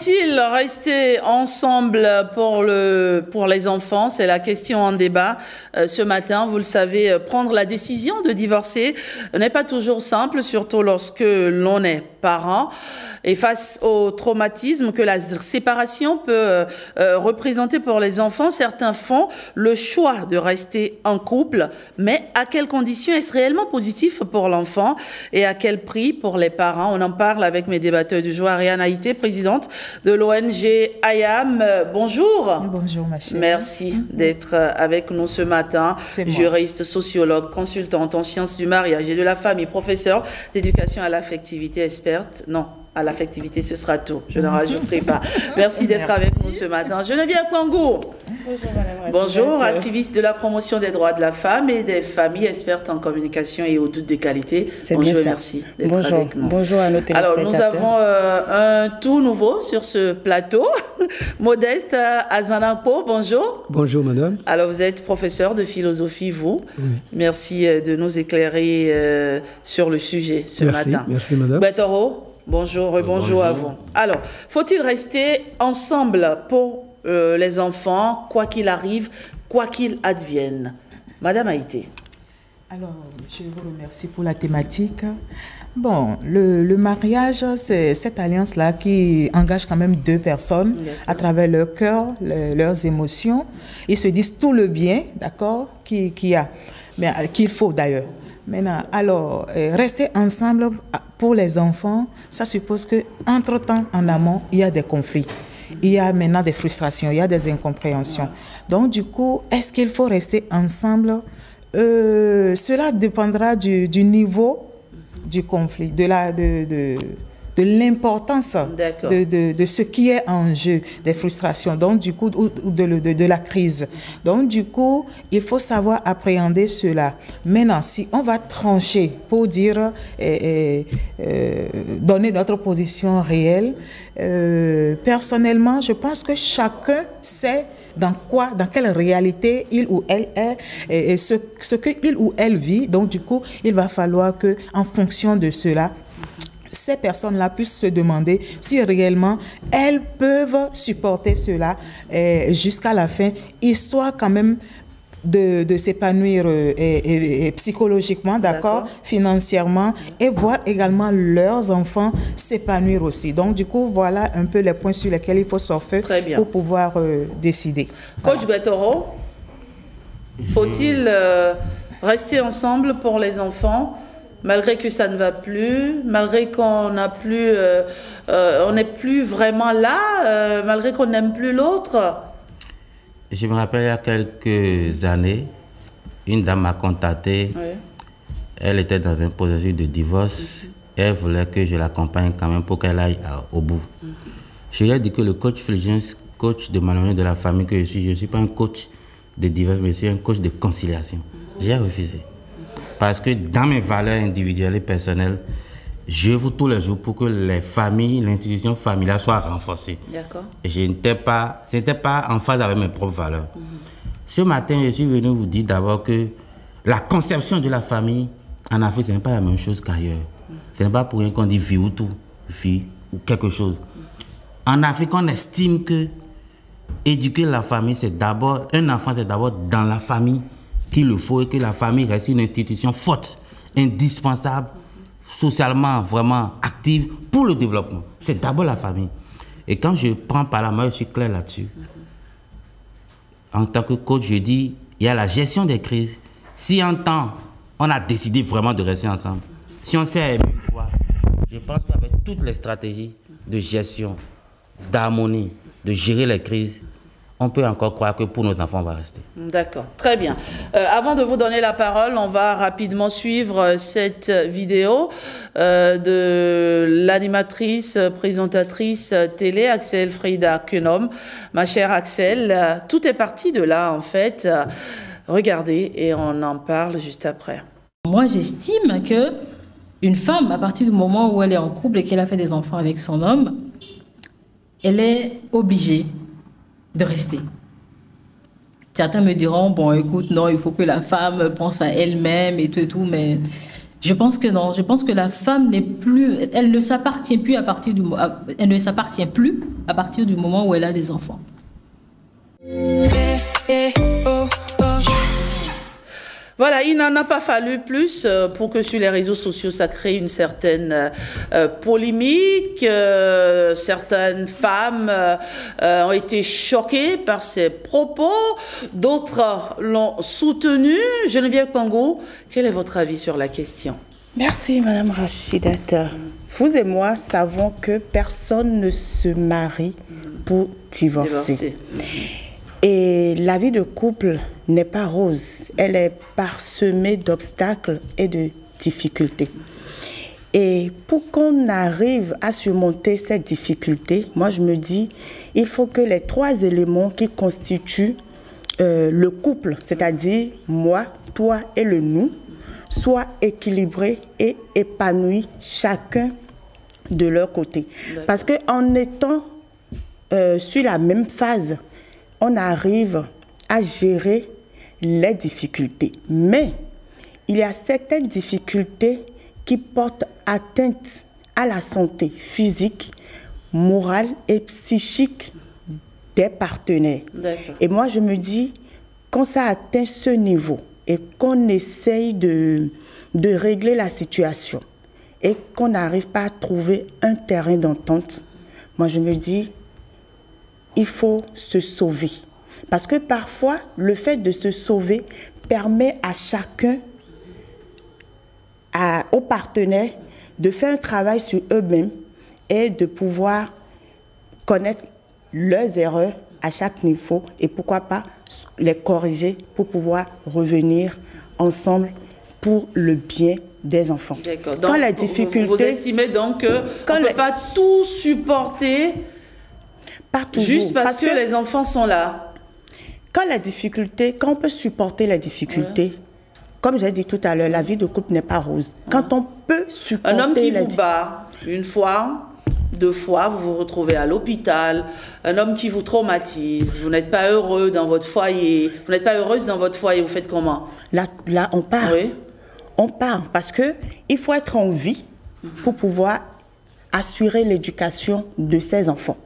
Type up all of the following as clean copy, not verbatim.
Faut-il rester ensemble pour les enfants? C'est la question en débat ce matin. Vous le savez, prendre la décision de divorcer n'est pas toujours simple, surtout lorsque l'on est parent. Et face au traumatisme que la séparation peut représenter pour les enfants, certains font le choix de rester en couple. Mais à quelles conditions est-ce réellement positif pour l'enfant et à quel prix pour les parents? On en parle avec mes débatteurs du jour. Ariane Haïté, présidente de l'ONG IAM. Bonjour. Bonjour, ma chère. Merci d'être avec nous ce matin. Juriste, sociologue, consultante en sciences du mariage et de la famille, professeur d'éducation à l'affectivité, experte. Non. À l'affectivité, ce sera tout. Je ne rajouterai pas. Merci d'être avec nous ce matin. Geneviève Kwango. Bonjour, madame. Bonjour, activiste de la promotion des droits de la femme et des familles, experte en communication et audit de qualité. Bonjour, merci d'être avec nous. Bonjour à nos téléspectateurs. Alors, nous avons un tout nouveau sur ce plateau. Modeste Azanapo, bonjour. Bonjour, madame. Alors, vous êtes professeur de philosophie, vous. Oui. Merci de nous éclairer sur le sujet ce matin. Merci, madame. Betoro. Bonjour et bonjour à vous. Alors, faut-il rester ensemble pour les enfants, quoi qu'il arrive, quoi qu'il advienne? Madame Haïté. Alors, je vous remercie pour la thématique. Bon, le mariage, c'est cette alliance-là qui engage quand même deux personnes à travers leur cœur, leurs émotions. Ils se disent tout le bien, d'accord, qu'il y a, mais qu'il faut d'ailleurs. Maintenant, alors, rester ensemble pour les enfants, ça suppose qu'entre-temps, en amont, il y a des conflits. Il y a maintenant des frustrations, il y a des incompréhensions. Donc, du coup, est-ce qu'il faut rester ensemble? Cela dépendra du niveau du conflit, de l'importance de ce qui est en jeu, des frustrations, donc du coup, ou de la crise. Donc du coup, il faut savoir appréhender cela. Maintenant, si on va trancher pour dire, donner notre position réelle, personnellement, je pense que chacun sait dans quelle réalité il ou elle est et ce qu'il ou elle vit. Donc du coup, il va falloir que, en fonction de cela, ces personnes-là puissent se demander si réellement elles peuvent supporter cela jusqu'à la fin, histoire quand même de s'épanouir psychologiquement, d'accord, financièrement, et voir également leurs enfants s'épanouir aussi. Donc, du coup, voilà un peu les points sur lesquels il faut surfer pour pouvoir décider. Coach Betoro, faut-il rester ensemble pour les enfants malgré que ça ne va plus, malgré qu'on n'a plus, on n'est plus vraiment là, malgré qu'on n'aime plus l'autre? Je me rappelle il y a quelques années, une dame m'a contacté. Oui. Elle était dans un processus de divorce. Elle voulait que je l'accompagne quand même pour qu'elle aille au bout. Je lui ai dit que le coach Fulgence, coach de management de la famille que je ne suis pas un coach de divorce, mais je suis un coach de conciliation. J'ai refusé. Parce que dans mes valeurs individuelles et personnelles, j'œuvre tous les jours pour que les familles, l'institution familiale soient renforcées. D'accord. Et ce n'était pas en phase avec mes propres valeurs. Ce matin, je suis venu vous dire d'abord que la conception de la famille en Afrique, ce n'est pas la même chose qu'ailleurs. Ce n'est pas pour rien qu'on dit vie ou tout, fille ou quelque chose. En Afrique, on estime que éduquer la famille, c'est d'abord, un enfant, c'est d'abord dans la famille qu'il le faut et que la famille reste une institution forte, indispensable, socialement vraiment active pour le développement. C'est d'abord la famille. Et quand je prends par la main, je suis clair là-dessus. En tant que coach, je dis, il y a la gestion des crises. Si en temps, on a décidé vraiment de rester ensemble, si on s'est aimé une fois, je pense qu'avec toutes les stratégies de gestion, d'harmonie, de gérer les crises, on peut encore croire que pour nos enfants, on va rester. D'accord, très bien. Avant de vous donner la parole, on va rapidement suivre cette vidéo de l'animatrice, présentatrice télé, Axel Frida Kunom. Ma chère Axel, tout est parti de là, en fait. Regardez et on en parle juste après. Moi, j'estime que une femme, à partir du moment où elle est en couple et qu'elle a fait des enfants avec son homme, elle est obligée de rester. Certains me diront, bon, écoute, non, il faut que la femme pense à elle-même et tout, mais Je pense que non. Je pense que la femme n'est plus, elle ne s'appartient plus à partir du, elle ne s'appartient plus à partir du moment où elle a des enfants. Voilà, il n'en a pas fallu plus pour que sur les réseaux sociaux, ça crée une certaine polémique. Certaines femmes ont été choquées par ces propos. D'autres l'ont soutenu. Geneviève Pango, quel est votre avis sur la question? Merci, Madame Rachidata. Vous et moi savons que personne ne se marie pour divorcer. Et la vie de couple n'est pas rose. Elle est parsemée d'obstacles et de difficultés. Et pour qu'on arrive à surmonter ces difficultés, moi je me dis, il faut que les 3 éléments qui constituent le couple, c'est-à-dire moi, toi et le nous, soient équilibrés et épanouis chacun de leur côté. Parce qu'en étant sur la même phase, on arrive à gérer les difficultés. Mais il y a certaines difficultés qui portent atteinte à la santé physique, morale et psychique des partenaires. Et moi, je me dis, quand ça atteint ce niveau et qu'on essaye de régler la situation et qu'on n'arrive pas à trouver un terrain d'entente, moi, je me dis, il faut se sauver. Parce que parfois, le fait de se sauver permet à chacun, aux partenaires, de faire un travail sur eux-mêmes et de pouvoir connaître leurs erreurs à chaque niveau et pourquoi pas les corriger pour pouvoir revenir ensemble pour le bien des enfants. D'accord. Donc, la difficulté, vous estimez donc qu'on ne peut pas tout supporter juste parce que les enfants sont là. Quand on peut supporter la difficulté, comme j'ai dit tout à l'heure, la vie de couple n'est pas rose. Quand on peut supporter... Un homme qui vous bat une fois, 2 fois, vous vous retrouvez à l'hôpital, un homme qui vous traumatise, vous n'êtes pas heureux dans votre foyer, vous n'êtes pas heureuse dans votre foyer, vous faites comment? Là, on part. Oui. On part parce qu'il faut être en vie pour pouvoir assurer l'éducation de ses enfants.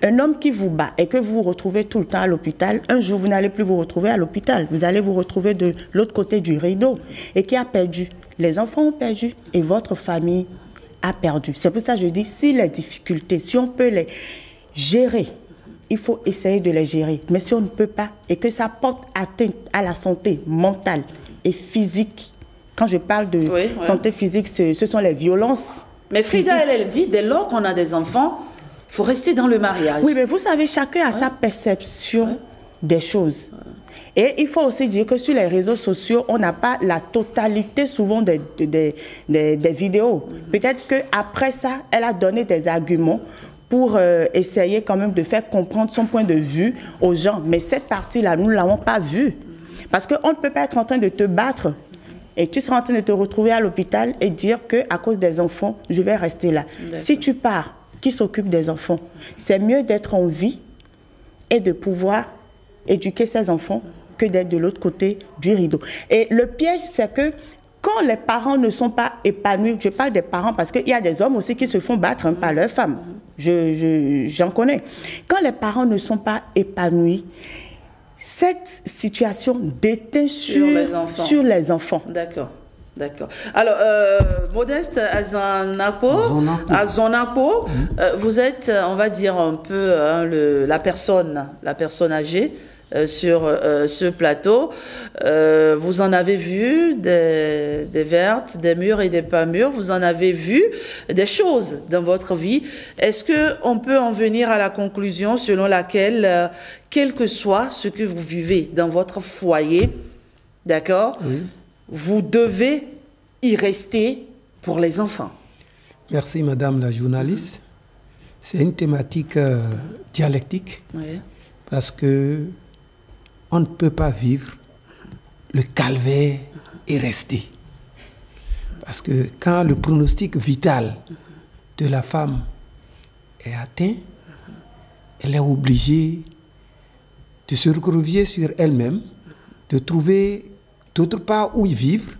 Un homme qui vous bat et que vous vous retrouvez tout le temps à l'hôpital, un jour vous n'allez plus vous retrouver à l'hôpital, vous allez vous retrouver de l'autre côté du rideau. Et qui a perdu? Les enfants ont perdu et votre famille a perdu. C'est pour ça que je dis, si les difficultés, si on peut les gérer, il faut essayer de les gérer. Mais si on ne peut pas et que ça porte atteinte à la santé mentale et physique, quand je parle de santé physique, ce sont les violences. Mais Frida, elle dit, dès lors qu'on a des enfants, il faut rester dans le mariage. Oui, mais vous savez, chacun a sa perception des choses. Et il faut aussi dire que sur les réseaux sociaux, on n'a pas la totalité souvent des vidéos. Peut-être qu'après ça, elle a donné des arguments pour essayer quand même de faire comprendre son point de vue aux gens. Mais cette partie-là, nous ne l'avons pas vue. Parce qu'on ne peut pas être en train de te battre et tu seras en train de te retrouver à l'hôpital et dire qu'à cause des enfants, je vais rester là. Si tu pars, qui s'occupe des enfants? C'est mieux d'être en vie et de pouvoir éduquer ses enfants que d'être de l'autre côté du rideau. Et le piège, c'est que quand les parents ne sont pas épanouis, je parle des parents parce qu'il y a des hommes aussi qui se font battre par leurs femmes. J'en connais. Quand les parents ne sont pas épanouis, cette situation déteint sur les enfants. D'accord. D'accord. Alors, Modeste Azonako, vous êtes, on va dire, un peu la personne âgée sur ce plateau. Vous en avez vu des vertes, des mûres et des pas mûres. Vous en avez vu des choses dans votre vie. Est-ce qu'on peut en venir à la conclusion selon laquelle, quel que soit ce que vous vivez dans votre foyer, d'accord, vous devez y rester pour les enfants? Merci, Madame la journaliste. C'est une thématique dialectique parce que on ne peut pas vivre le calvaire et rester. Parce que quand le pronostic vital de la femme est atteint, elle est obligée de se recroqueviller sur elle-même, de trouver d'autre part où y vivre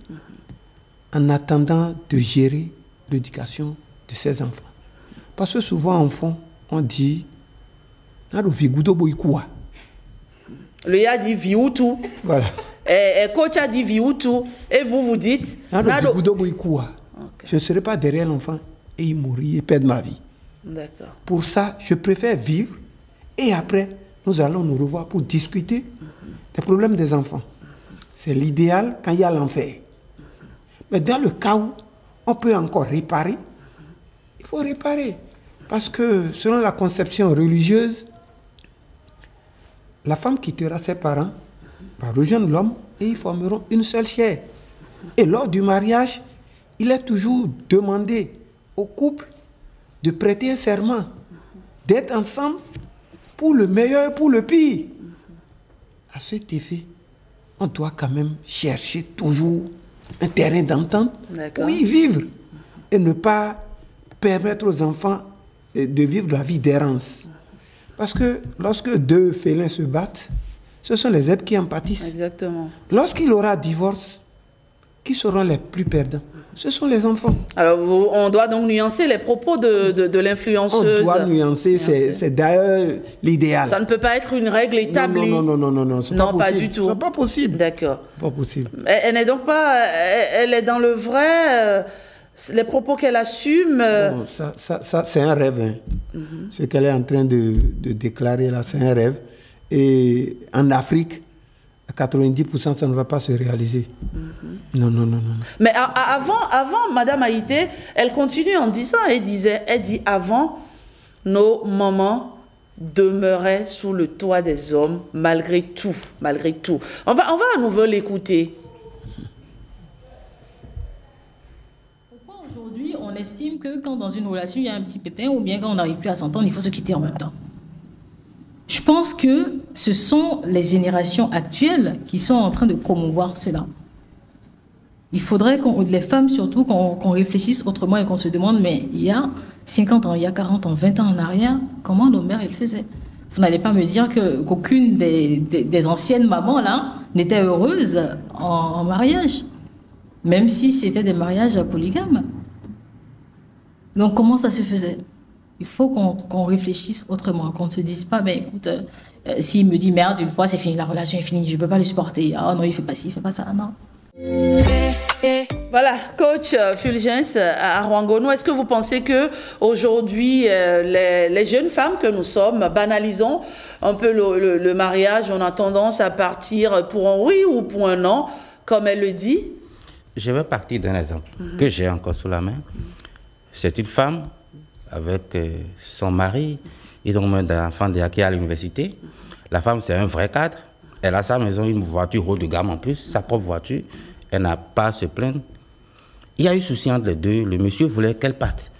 en attendant de gérer l'éducation de ses enfants. Parce que souvent, enfant, on dit, le gars dit vioutou. Voilà. Et coach a dit vioutou. Et vous dites, je ne serai pas derrière l'enfant et il mourit et perdre ma vie. D'accord. Pour ça, je préfère vivre et après, nous allons nous revoir pour discuter des problèmes des enfants. C'est l'idéal quand il y a l'enfer. Mais dans le cas où on peut encore réparer, il faut réparer. Parce que selon la conception religieuse, la femme quittera ses parents, va rejoindre l'homme et ils formeront une seule chair. Et lors du mariage, il est toujours demandé au couple de prêter un serment, d'être ensemble pour le meilleur et pour le pire. À cet effet, on doit quand même chercher toujours un terrain d'entente où y vivre et ne pas permettre aux enfants de vivre la vie d'errance. Parce que lorsque deux félins se battent, ce sont les zèbres qui en pâtissent. Exactement. Lorsqu'il aura divorce, qui seront les plus perdants? Ce sont les enfants. Alors, on doit donc nuancer les propos de l'influenceuse. On doit nuancer, c'est d'ailleurs l'idéal. Ça ne peut pas être une règle établie. Non, c'est pas possible. Pas du tout. C'est pas possible. D'accord. Pas possible. Elle n'est donc pas... Elle est dans le vrai... les propos qu'elle assume... Non, ça c'est un rêve. Hein. Ce qu'elle est en train de déclarer là, c'est un rêve. Et en Afrique, à 90%, ça ne va pas se réaliser. Non. Mais avant, Madame Haïté, elle continue en disant, elle dit, avant, nos mamans demeuraient sous le toit des hommes, malgré tout. On va à nouveau l'écouter. Pourquoi aujourd'hui, on estime que quand dans une relation, il y a un petit pépin, ou bien quand on n'arrive plus à s'entendre, il faut se quitter en même temps? Je pense que ce sont les générations actuelles qui sont en train de promouvoir cela. Il faudrait les femmes surtout, qu'on réfléchisse autrement et qu'on se demande, mais il y a 50 ans, il y a 40 ans, 20 ans en arrière, comment nos mères elles faisaient? Vous n'allez pas me dire qu'aucune des anciennes mamans là n'était heureuse en mariage, même si c'était des mariages polygames. Donc comment ça se faisait? Il faut qu'on réfléchisse autrement, qu'on ne se dise pas, ben écoute, s'il me dit merde une fois, c'est fini, la relation est finie, je ne peux pas le supporter. Ah non, il fait pas ci, il fait pas ça, non. Voilà, coach Fulgence à Rwangono, est-ce que vous pensez que aujourd'hui les jeunes femmes que nous sommes banalisons un peu le mariage, on a tendance à partir pour un oui ou pour un non, comme elle le dit? Je vais partir d'un exemple que j'ai encore sous la main. C'est une femme avec son mari, ils ont un enfant qui est à l'université. La femme, c'est un vrai cadre. Elle a sa maison, une voiture haut de gamme en plus, sa propre voiture. Elle n'a pas à se plaindre. Il y a eu souci entre les deux. Le monsieur voulait qu'elle parte.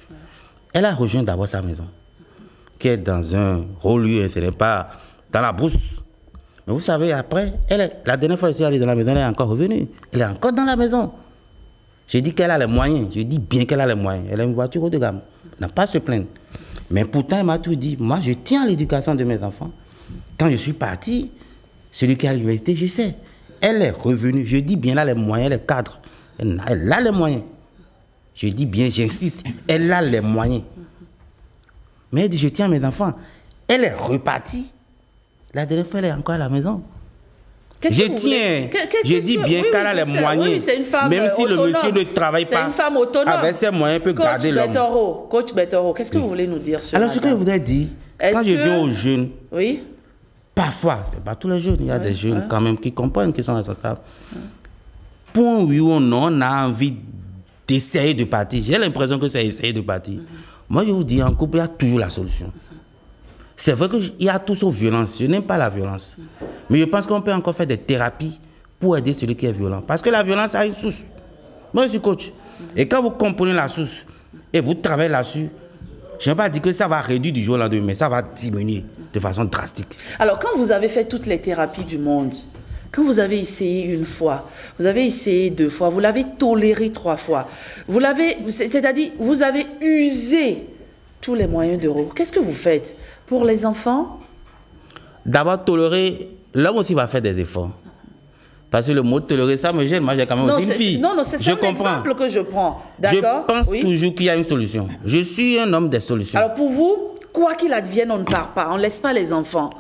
Elle a rejoint d'abord sa maison, qui est dans un haut lieu, ce n'est pas dans la brousse. Mais vous savez, après, la dernière fois qu'elle est allée dans la maison, elle est encore revenue. Elle est encore dans la maison. J'ai dit qu'elle a les moyens. Je dis bien qu'elle a les moyens. Elle a une voiture haut de gamme. Elle n'a pas à se plaindre. Mais pourtant, elle m'a tout dit. Moi, je tiens à l'éducation de mes enfants. Quand je suis parti, celui qui est à l'université, je sais. Elle est revenue. Je dis bien, elle a les moyens, elle est cadre. Elle a les moyens. Je dis bien, j'insiste, elle a les moyens. Mais elle dit, je tiens à mes enfants. Elle est repartie. La dernière fois, elle est encore à la maison. Je tiens. Je dis bien qu'elle a les moyens. Oui, une femme même si autonome. Le monsieur ne travaille pas, une femme autonome. Avec ses moyens, elle peut garder l'homme. Coach Betoro, qu'est-ce que vous voulez nous dire sur Alors, ce que je voudrais dire, quand je viens aux jeunes, oui, parfois, ce n'est pas tous les jeunes, il y a des jeunes quand même qui comprennent, qui sont responsables. Point oui ou non, on a envie d'essayer de partir. J'ai l'impression que c'est essayer de partir. Moi, je vous dis, en couple, il y a toujours la solution. C'est vrai qu'il y a tout sauf violence. Je n'aime pas la violence. Mais je pense qu'on peut encore faire des thérapies pour aider celui qui est violent. Parce que la violence a une source. Moi, je suis coach. Et quand vous comprenez la source et vous travaillez là-dessus, je ne vais pas dire que ça va réduire du jour au lendemain, mais ça va diminuer de façon drastique. Alors, quand vous avez fait toutes les thérapies du monde, quand vous avez essayé une fois, vous avez essayé 2 fois, vous l'avez toléré 3 fois, c'est-à-dire vous avez usé tous les moyens de recours. Qu'est-ce que vous faites pour les enfants? D'abord, tolérer, l'homme aussi va faire des efforts. Parce que le mot tolérer, ça me gêne. Moi, j'ai quand même aussi une fille. Non, c'est ça l'exemple que je prends. D'accord. Je pense toujours qu'il y a une solution. Je suis un homme des solutions. Alors pour vous, quoi qu'il advienne, on ne part pas. On ne laisse pas les enfants.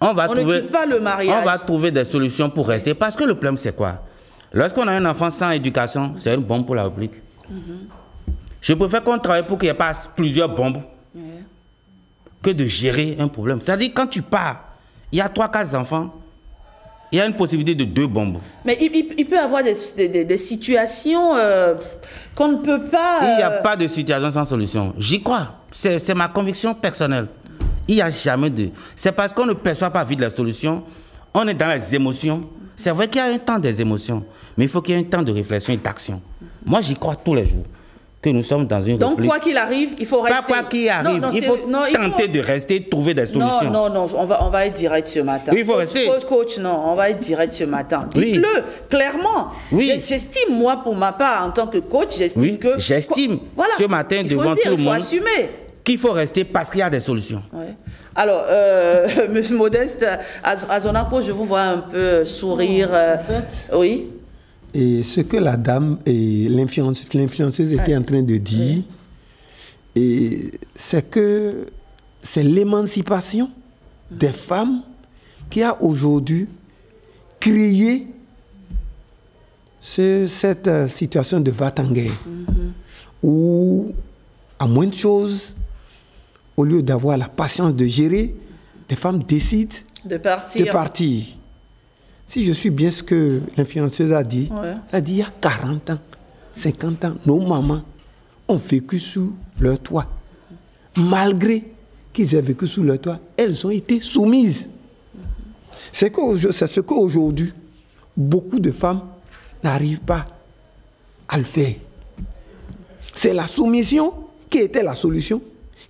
On ne quitte pas le mariage. On va trouver des solutions pour rester. Parce que le problème, c'est quoi? Lorsqu'on a un enfant sans éducation, c'est une bombe pour la République. Je préfère qu'on travaille pour qu'il n'y ait pas plusieurs bombes que de gérer un problème. C'est-à-dire, quand tu pars, il y a 3-4 enfants, il y a une possibilité de 2 bombes. Mais il peut y avoir des situations qu'on ne peut pas... Il n'y a pas de situation sans solution. J'y crois. C'est ma conviction personnelle. Il n'y a jamais de... C'est parce qu'on ne perçoit pas vite la solution. On est dans les émotions. C'est vrai qu'il y a un temps des émotions, mais il faut qu'il y ait un temps de réflexion et d'action. Moi, j'y crois tous les jours. Que nous sommes dans une Donc, république. quoi qu'il arrive, il faut rester. Pas quoi qu'il arrive, il faut tenter de rester, trouver des solutions. Non, on va être direct ce matin. Oui, il faut rester. Coach, non, on va être direct ce matin. Dites-le clairement. Oui. J'estime, moi, pour ma part, en tant que coach, j'estime que... J'estime ce matin devant tout le monde qu'il faut rester parce qu'il y a des solutions. Ouais. Alors, Monsieur Modeste, à Zonapo, je vous vois un peu sourire. En fait, oui. Et ce que la dame et l'influenceuse était en train de dire, c'est que c'est l'émancipation des femmes qui a aujourd'hui créé cette situation de va-t-en-guerre, où, à moins de choses, au lieu d'avoir la patience de gérer, les femmes décident de partir. Si je suis bien ce que l'influenceuse a dit, elle a dit il y a 40 ans, 50 ans, nos mamans ont vécu sous leur toit. Malgré qu'ils aient vécu sous leur toit, elles ont été soumises. C'est ce qu'aujourd'hui, beaucoup de femmes n'arrivent pas à le faire. C'est la soumission qui était la solution,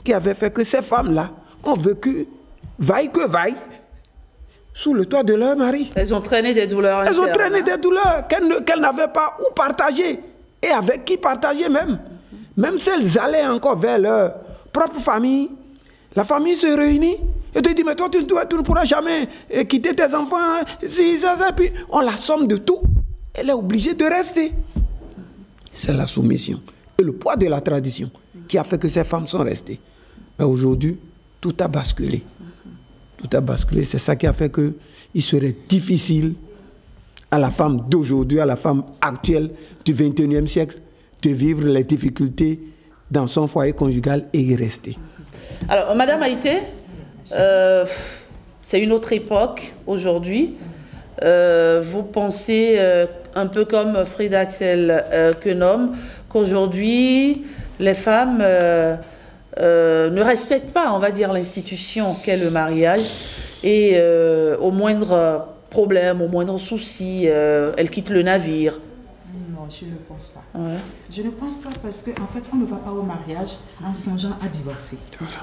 qui avait fait que ces femmes-là ont vécu, vaille que vaille, sous le toit de leur mari. Elles ont traîné des douleurs. Elles ont traîné des douleurs qu'elles n'avaient pas où partager. Et avec qui partager même. Même si elles allaient encore vers leur propre famille, la famille se réunit et te dit, mais toi, tu ne pourras jamais quitter tes enfants. Puis on la somme de tout. Elle est obligée de rester. C'est la soumission. Et le poids de la tradition qui a fait que ces femmes sont restées. Mais aujourd'hui, tout a basculé. Tout a basculé. C'est ça qui a fait qu'il serait difficile à la femme d'aujourd'hui, à la femme actuelle du 21e siècle, de vivre les difficultés dans son foyer conjugal et y rester. Alors, Madame Haïté, c'est une autre époque aujourd'hui. Vous pensez un peu comme Frida Axel Quenom, qu'aujourd'hui, les femmes ne respectent pas, on va dire, l'institution qu'est le mariage et au moindre problème, au moindre souci, elles quittent le navire. Non, je ne pense pas. Ouais. Je ne pense pas parce qu'en fait, on ne va pas au mariage en songeant à divorcer. Voilà.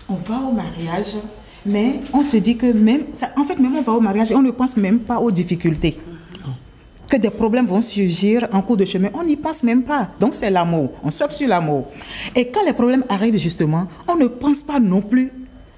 On va au mariage, mais on se dit que même on va au mariage et on ne pense même pas aux difficultés. Que des problèmes vont surgir en cours de chemin, on n'y pense même pas. Donc c'est l'amour, on surfe sur l'amour. Et quand les problèmes arrivent justement, on ne pense pas non plus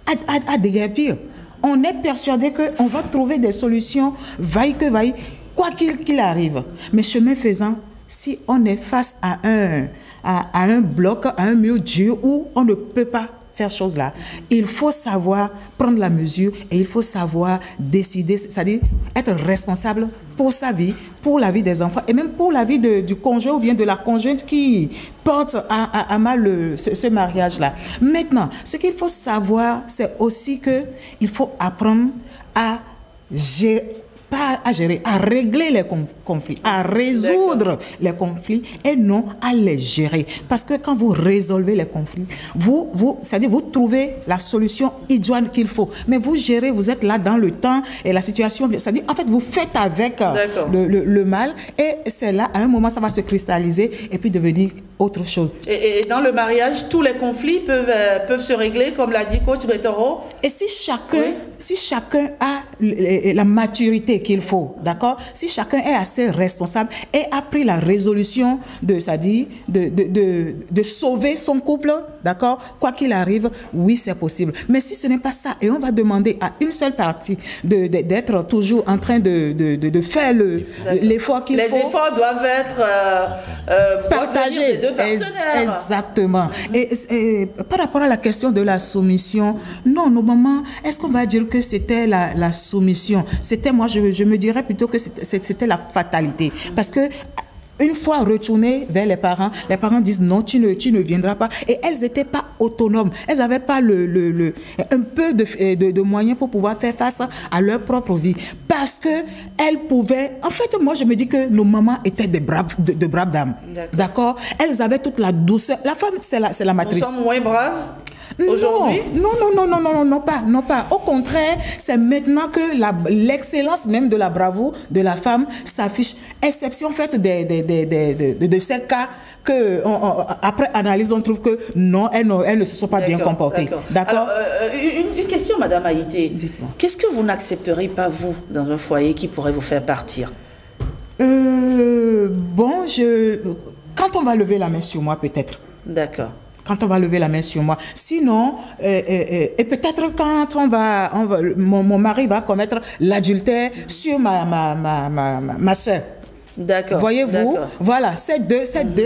à déguerpir. On est persuadé qu'on va trouver des solutions, vaille que vaille, quoi qu'il arrive. Mais chemin faisant, si on est face à un bloc, à un mur dur où on ne peut pas faire chose là, il faut savoir prendre la mesure et il faut savoir décider, c'est-à-dire être responsable pour sa vie, pour la vie des enfants et même pour la vie du conjoint ou bien de la conjointe qui porte à mal ce mariage-là. Maintenant, ce qu'il faut savoir, c'est aussi qu'il faut apprendre à gérer, pas à gérer, à régler les conflits, à résoudre les conflits et non à les gérer. Parce que quand vous résolvez les conflits, c'est-à-dire vous trouvez la solution idoine qu'il faut. Mais vous gérez, vous êtes là dans le temps et la situation, c'est-à-dire en fait vous faites avec le mal et c'est là, à un moment, ça va se cristalliser et puis devenir autre chose. Et dans le mariage, tous les conflits peuvent se régler, comme l'a dit coach Betoro. Et si chacun a la maturité maturité qu'il faut, d'accord? Si chacun est assez responsable et a pris la résolution de sauver son couple, d'accord? Quoi qu'il arrive, oui, c'est possible. Mais si ce n'est pas ça, et on va demander à une seule partie d'être toujours en train de faire l'effort qu'il faut. Les efforts doivent être partagés. Des deux partenaires. Exactement. Et par rapport à la question de la soumission, non, nos mamans, est-ce qu'on va dire que c'était la soumission? C'était, moi, je me dirais plutôt que c'était la fatalité. Parce que une fois retournées vers les parents disent non, tu ne viendras pas. Et elles n'étaient pas autonomes. Elles n'avaient pas un peu de moyens pour pouvoir faire face à leur propre vie. Parce qu'elles pouvaient... En fait, moi, je me dis que nos mamans étaient de braves dames. D'accord? Elles avaient toute la douceur. La femme, c'est la matrice. Nous sommes moins braves aujourd'hui? Non, pas. Au contraire, c'est maintenant que l'excellence même de la bravoure de la femme s'affiche. Exception faite de ces cas que, après analyse, on trouve que non, elles ne se sont pas bien comportées. D'accord. Une question, Madame Haïté. Dites-moi. Qu'est-ce que vous n'accepterez pas, vous, dans un foyer qui pourrait vous faire partir? Bon, quand on va lever la main sur moi, peut-être. D'accord. Quand on va lever la main sur moi. Sinon, et peut-être quand mon mari va commettre l'adultère sur ma soeur. D'accord. Voyez-vous, voilà, ces deux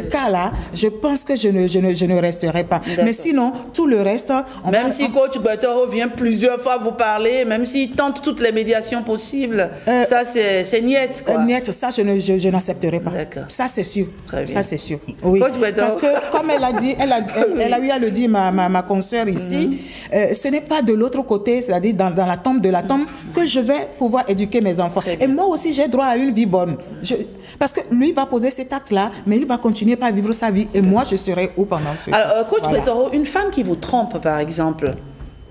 cas-là, je pense que je ne resterai pas. Mais sinon, tout le reste... Même si coach Betoro vient plusieurs fois vous parler, même s'il tente toutes les médiations possibles, ça c'est niette, quoi. Niette, ça je n'accepterai pas. Ça c'est sûr. Très bien. Ça c'est sûr. Oui. Coach Betoro. Parce que comme elle a dit, elle a eu à le dire, ma consoeur ici, ce n'est pas de l'autre côté, c'est-à-dire dans la tombe de la tombe, que je vais pouvoir éduquer mes enfants. Et moi aussi, j'ai droit à une vie bonne. Parce que lui va poser cet acte-là, mais il va continuer par vivre sa vie. Et moi, je serai où pendant ce temps? Alors, coach Betoro, une femme qui vous trompe, par exemple,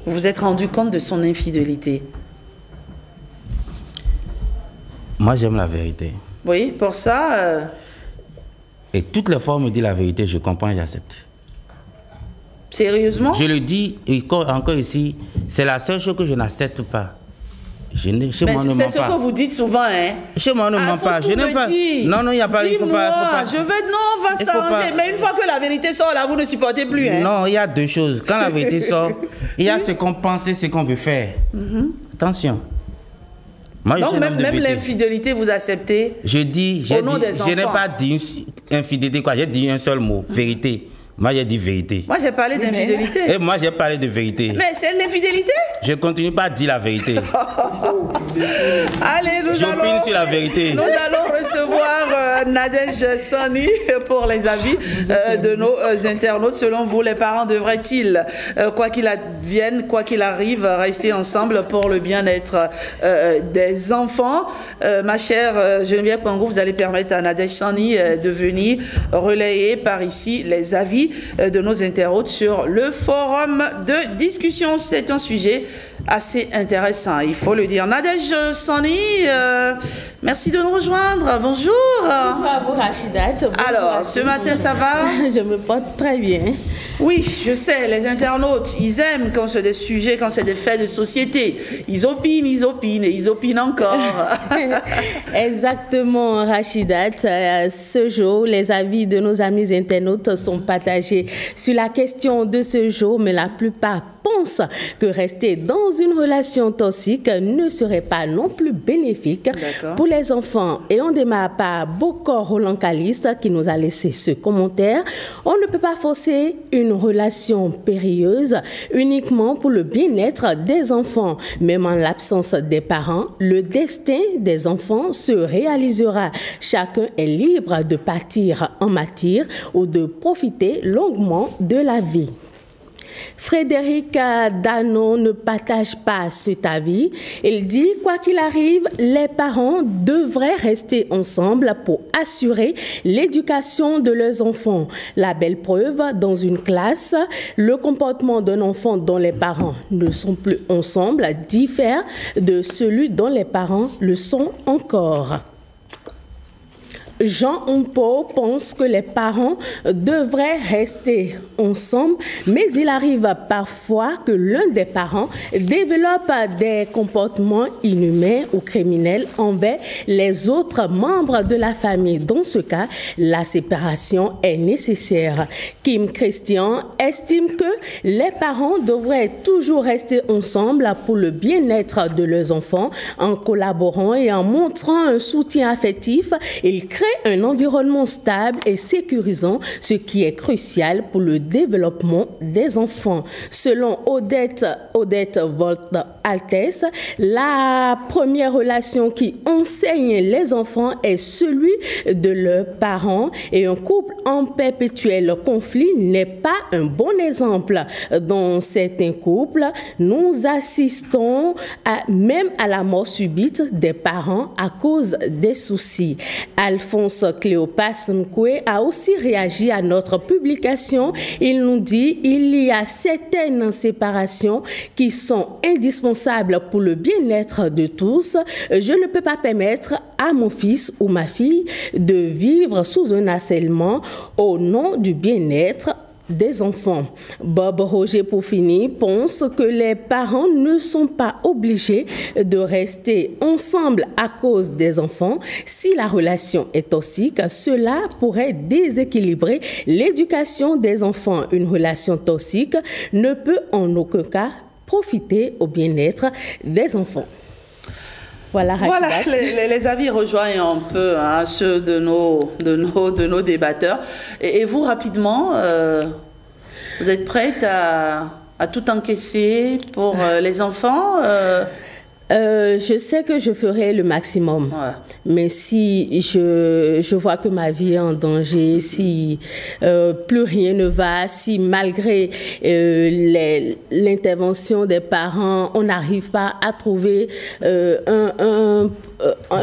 vous vous êtes rendu compte de son infidélité? Moi, j'aime la vérité. Oui, pour ça... Et toutes les fois où on me dit la vérité, je comprends et j'accepte. Sérieusement? Je le dis encore ici, c'est la seule chose que je n'accepte pas. Chez moi, on ne ment pas. C'est ce que vous dites souvent, hein? Chez moi, on ne ment pas. Je n'aime pas. Non, il n'y a pas. Il faut pas. On va s'arranger. Mais une fois que la vérité sort, là, vous ne supportez plus, hein? Non, il y a deux choses. Quand la vérité sort, il y a ce qu'on pense et ce qu'on veut faire. Attention. Moi, donc, même l'infidélité, vous acceptez? Je n'ai pas dit infidélité, quoi. J'ai dit un seul mot, vérité. Moi, j'ai dit vérité. Moi, j'ai parlé d'infidélité. Et moi, j'ai parlé de vérité. Mais c'est l'infidélité? Je continue pas à dire la vérité. Allez, j'opine sur la vérité. Nous allons recevoir Nadège Sani pour les avis de nos internautes. Selon vous, les parents devraient-ils, quoi qu'il advienne, quoi qu'il arrive, rester ensemble pour le bien-être des enfants? Ma chère Geneviève Pangou, vous allez permettre à Nadège Sani de venir relayer par ici les avis de nos internautes sur le forum de discussion. C'est un sujet assez intéressant, il faut le dire. Nadège Sani, merci de nous rejoindre. Bonjour. Bonjour à vous, Rachidat. Alors, ce matin, ça va? Je me porte très bien. Oui, je sais, les internautes, ils aiment quand c'est des sujets, quand c'est des faits de société. Ils opinent et ils opinent encore. Exactement, Rachidat. Ce jour, les avis de nos amis internautes sont partagés sur la question de ce jour, mais la plupart pensent que rester dans une relation toxique ne serait pas non plus bénéfique pour les enfants. Et on démarre par Bokor Roland Caliste qui nous a laissé ce commentaire. On ne peut pas forcer une relation périlleuse uniquement pour le bien-être des enfants. Même en l'absence des parents, le destin des enfants se réalisera. Chacun est libre de partir en matière ou de profiter longuement de la vie. Frédéric Danon ne partage pas cet avis. Il dit, quoi qu'il arrive, les parents devraient rester ensemble pour assurer l'éducation de leurs enfants. La belle preuve, dans une classe, le comportement d'un enfant dont les parents ne sont plus ensemble diffère de celui dont les parents le sont encore. Jean Humpo pense que les parents devraient rester ensemble, mais il arrive parfois que l'un des parents développe des comportements inhumains ou criminels envers les autres membres de la famille. Dans ce cas, la séparation est nécessaire. Kim Christian estime que les parents devraient toujours rester ensemble pour le bien-être de leurs enfants. En collaborant et en montrant un soutien affectif, ils créent un environnement stable et sécurisant, ce qui est crucial pour le développement des enfants. Selon Odette Volt-Altes, la première relation qui enseigne les enfants est celui de leurs parents, et un couple en perpétuel conflit n'est pas un bon exemple. Dans certains couples, nous assistons même à la mort subite des parents à cause des soucis. Alphonse Cléopas Nkwe a aussi réagi à notre publication. Il nous dit il y a certaines séparations qui sont indispensables pour le bien-être de tous. Je ne peux pas permettre à mon fils ou ma fille de vivre sous un harcèlement au nom du bien-être des enfants. Bob Roger Poufini pense que les parents ne sont pas obligés de rester ensemble à cause des enfants. Si la relation est toxique, cela pourrait déséquilibrer l'éducation des enfants. Une relation toxique ne peut en aucun cas profiter au bien-être des enfants. Voilà, les avis rejoignent un peu ceux de nos débatteurs. Et vous, rapidement, vous êtes prête à tout encaisser pour les enfants Je sais que je ferai le maximum. Ouais. Mais si je vois que ma vie est en danger, si plus rien ne va, si malgré l'intervention des parents, on n'arrive pas à trouver un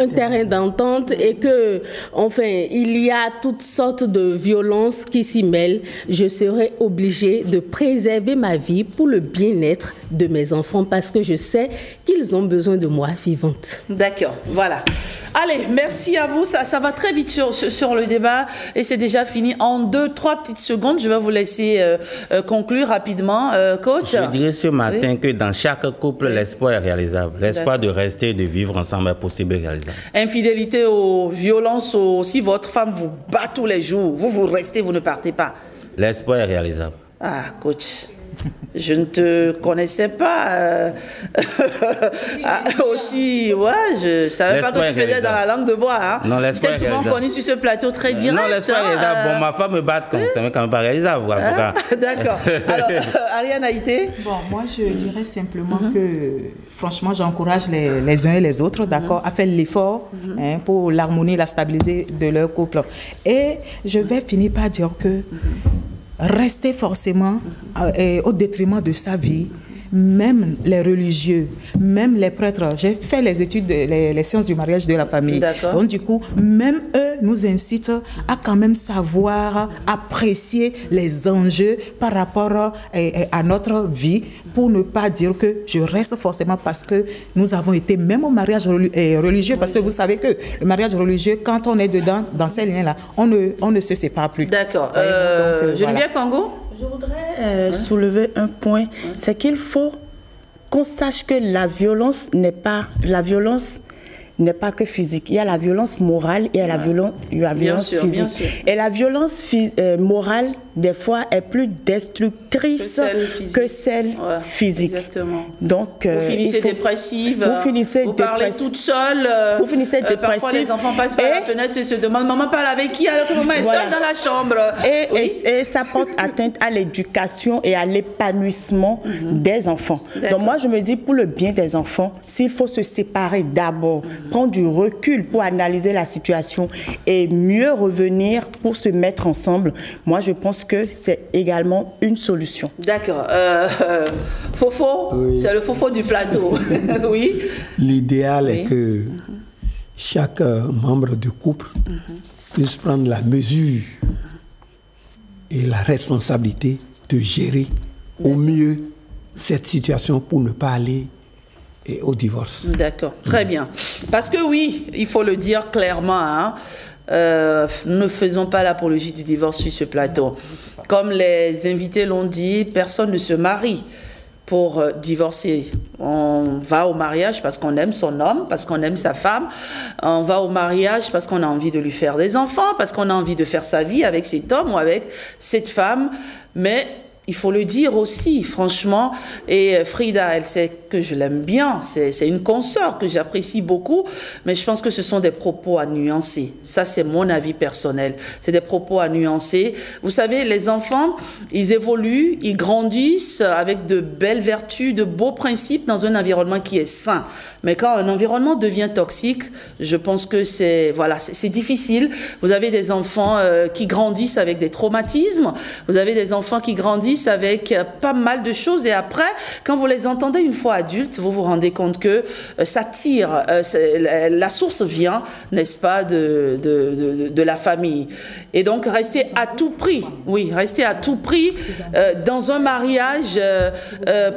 terrain d'entente et que, enfin, il y a toutes sortes de violences qui s'y mêlent, je serai obligée de préserver ma vie pour le bien-être de mes enfants parce que je sais qu'ils ont besoin de moi vivante. D'accord, voilà. Allez, merci à vous. Ça va très vite sur le débat et c'est déjà fini. En 2-3 petites secondes, je vais vous laisser conclure rapidement. Coach? Je dirais ce matin que dans chaque couple, l'espoir est réalisable. L'espoir de rester et de vivre ensemble est possible et réalisable. Infidélité aux violences, si votre femme vous bat tous les jours, vous restez, vous ne partez pas. L'espoir est réalisable. Ah, coach. Je ne te connaissais pas aussi. Ouais, je ne savais pas que tu faisais dans la langue de bois. Hein. Non, l'espoir est réalisable. Souvent connu sur ce plateau très direct. Non, l'espoir est réalisable. Bon, ma femme me bat comme ça, mais quand même pas réalisable. D'accord. Alors, Ariane Haïté. Bon, moi, je dirais simplement que, franchement, j'encourage les uns et les autres, d'accord, à faire l'effort pour l'harmonie et la stabilité de leur couple. Et je vais finir par dire que rester forcément au détriment de sa vie, même les religieux, même les prêtres. J'ai fait les études, les sciences du mariage de la famille. Donc du coup, même eux nous incitent à quand même savoir apprécier les enjeux par rapport à notre vie pour ne pas dire que je reste forcément parce que nous avons été même au mariage religieux, parce que vous savez que le mariage religieux, quand on est dedans, dans ces liens-là, on ne se sépare plus. D'accord. Geneviève Congo? Je voudrais soulever un point, c'est qu'il faut qu'on sache que la violence n'est pas que physique. Il y a la violence morale et la violence physique. Bien sûr. Et la violence morale, des fois, est plus destructrice que celle physique. Exactement. Donc, vous finissez dépressive, vous parlez toute seule. Vous finissez dépressive. Parfois, les enfants passent par la fenêtre et se demandent « Maman parle avec qui alors que maman est seule dans la chambre ?» Et ça porte atteinte à l'éducation et à l'épanouissement des enfants. Donc moi, je me dis, pour le bien des enfants, s'il faut se séparer d'abord, prendre du recul pour analyser la situation et mieux revenir pour se mettre ensemble, moi, je pense que c'est également une solution. D'accord. Fofo, c'est le fofo du plateau. Oui. L'idéal est que chaque membre du couple puisse prendre la mesure et la responsabilité de gérer au mieux cette situation pour ne pas aller et au divorce. D'accord, très bien. Parce que oui, il faut le dire clairement, hein, ne faisons pas l'apologie du divorce sur ce plateau. Comme les invités l'ont dit, personne ne se marie pour divorcer. On va au mariage parce qu'on aime son homme, parce qu'on aime sa femme. On va au mariage parce qu'on a envie de lui faire des enfants, parce qu'on a envie de faire sa vie avec cet homme ou avec cette femme. Mais il faut le dire aussi, franchement, et Frida, elle sait que je l'aime bien, c'est une consoeur que j'apprécie beaucoup, mais je pense que ce sont des propos à nuancer. Ça, c'est mon avis personnel. C'est des propos à nuancer. Vous savez, les enfants, ils évoluent, ils grandissent avec de belles vertus, de beaux principes dans un environnement qui est sain. Mais quand un environnement devient toxique, je pense que c'est difficile. Vous avez des enfants qui grandissent avec des traumatismes, vous avez des enfants qui grandissent avec pas mal de choses, et après, quand vous les entendez une fois adultes, vous vous rendez compte que ça tire, la source vient, n'est-ce pas, de la famille. Et donc, rester à tout prix, oui, rester à tout prix dans un mariage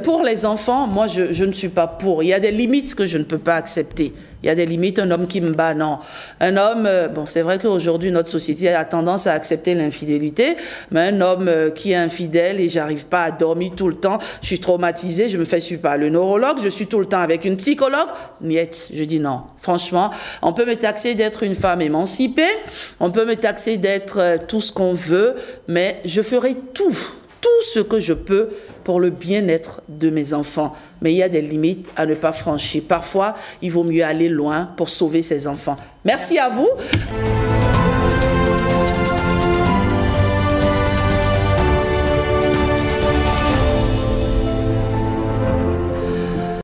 pour les enfants, moi, je ne suis pas pour. Il y a des limites que je ne peux pas accepter. Il y a des limites, un homme qui me bat, non. Un homme, bon, c'est vrai qu'aujourd'hui, notre société a tendance à accepter l'infidélité, mais un homme qui est infidèle et j'arrive pas à dormir tout le temps, je suis traumatisée, je me fais suivre par le neurologue, je suis tout le temps avec une psychologue, niet, je dis non. Franchement, on peut me taxer d'être une femme émancipée, on peut me taxer d'être tout ce qu'on veut, mais je ferai tout ce que je peux pour le bien-être de mes enfants. Mais il y a des limites à ne pas franchir. Parfois, il vaut mieux aller loin pour sauver ses enfants. Merci à vous.